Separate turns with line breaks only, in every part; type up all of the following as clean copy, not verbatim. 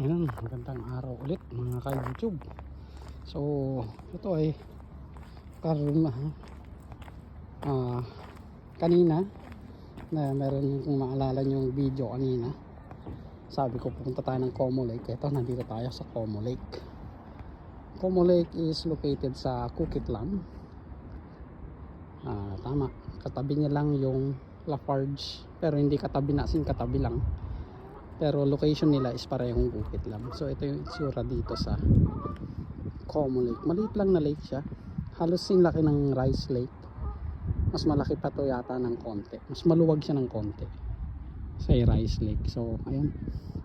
Ayan, magandang araw ulit mga ka-YouTube. So, ito ay karoon kanina na meron kung maalala yung video kanina. Sabi ko pupunta tayo ng Como Lake. Ito, nandito tayo sa Como Lake. Como Lake is located sa Coquitlam. Tama, katabi niya lang yung Lafarge, pero hindi katabi na, katabi lang. Pero location nila is parehong Coquitlam. So ito yung itsura dito sa Como Lake. Maliit lang na lake siya. Halos yung laki ng Rice Lake. Mas malaki pa to yata ng konti. Mas maluwag siya ng konti sa Rice Lake. So ayun,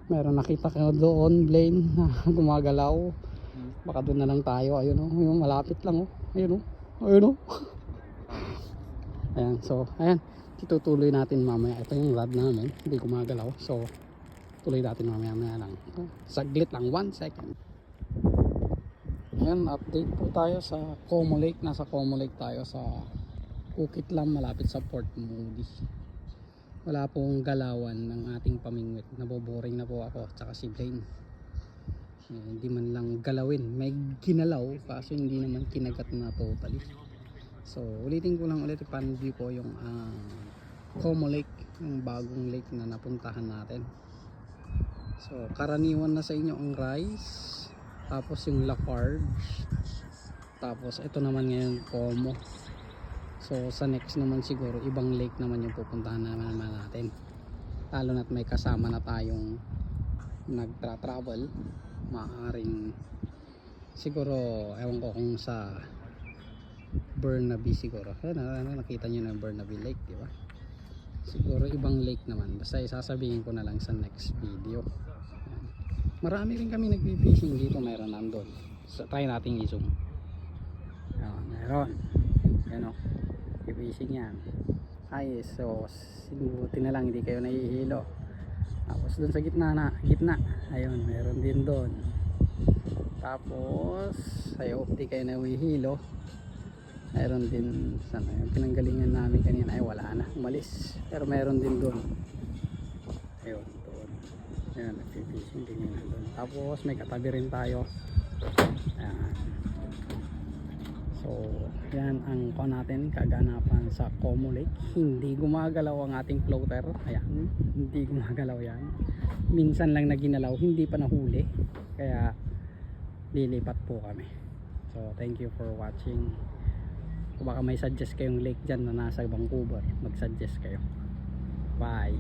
meron nakita ko doon, Blaine, na gumagalaw. Baka doon na lang tayo. Ayun oh, yung malapit lang oh. Ayun oh. Ayun oh. Ayan, so ayan, itutuloy natin mamaya. Ito yung rod namin, hindi gumagalaw. So tuloy natin mamaya lang. Saglit lang, 1 second. Ayan, update po tayo sa Como Lake. Nasa Como Lake tayo sa Coquitlam, malapit sa Port Moody. Wala pong galawan ng ating pamingwit. Naboboring na po ako, tsaka si Blaine. Hindi man lang galawin. May ginalaw, kaso hindi naman kinagat na totally. So, ulitin ko lang ulit, i-pan-view po yung Como Lake, yung bagong lake na napuntahan natin. So, karaniwan na sa inyo ang Rice, tapos yung Lafarge, tapos ito naman ngayon Como. So, sa next naman siguro ibang lake naman yung pupuntahan naman natin. Lalo na't may kasama na tayong nagtra-travel, maaaring siguro, ewan ko kung sa Burnaby siguro. Nakita nyo na yung Burnaby Lake, di ba? Siguro ibang lake naman, basta isasabihin ko na lang sa next video. Marami rin kami nagpi-fishing dito, meron nandun. So, try nating i-zoom. Meron. Yan o, fishing yan. Ay, so sinubuti na lang hindi kayo nahihilo. Tapos dun sa gitna, ayun, meron din doon. Tapos ayaw, hindi kayo nahihilo. Meron din sana yung pinanggalingan namin kanina, ay wala na, umalis. Pero meron din doon. Ayun, doon. Ayun, nagpipishing din yun doon. Tapos may katabi rin tayo. Ayan. So yan ang natin, kaganapan sa Como Lake. Hindi gumagalaw ang ating floater. Ayan, hindi gumagalaw yan. Minsan lang na ginalaw, hindi pa nahuli. Kaya lilipat po kami. So thank you for watching. Kung baka may suggest kayong lake dyan na nasa Vancouver, mag-suggest kayo. Bye.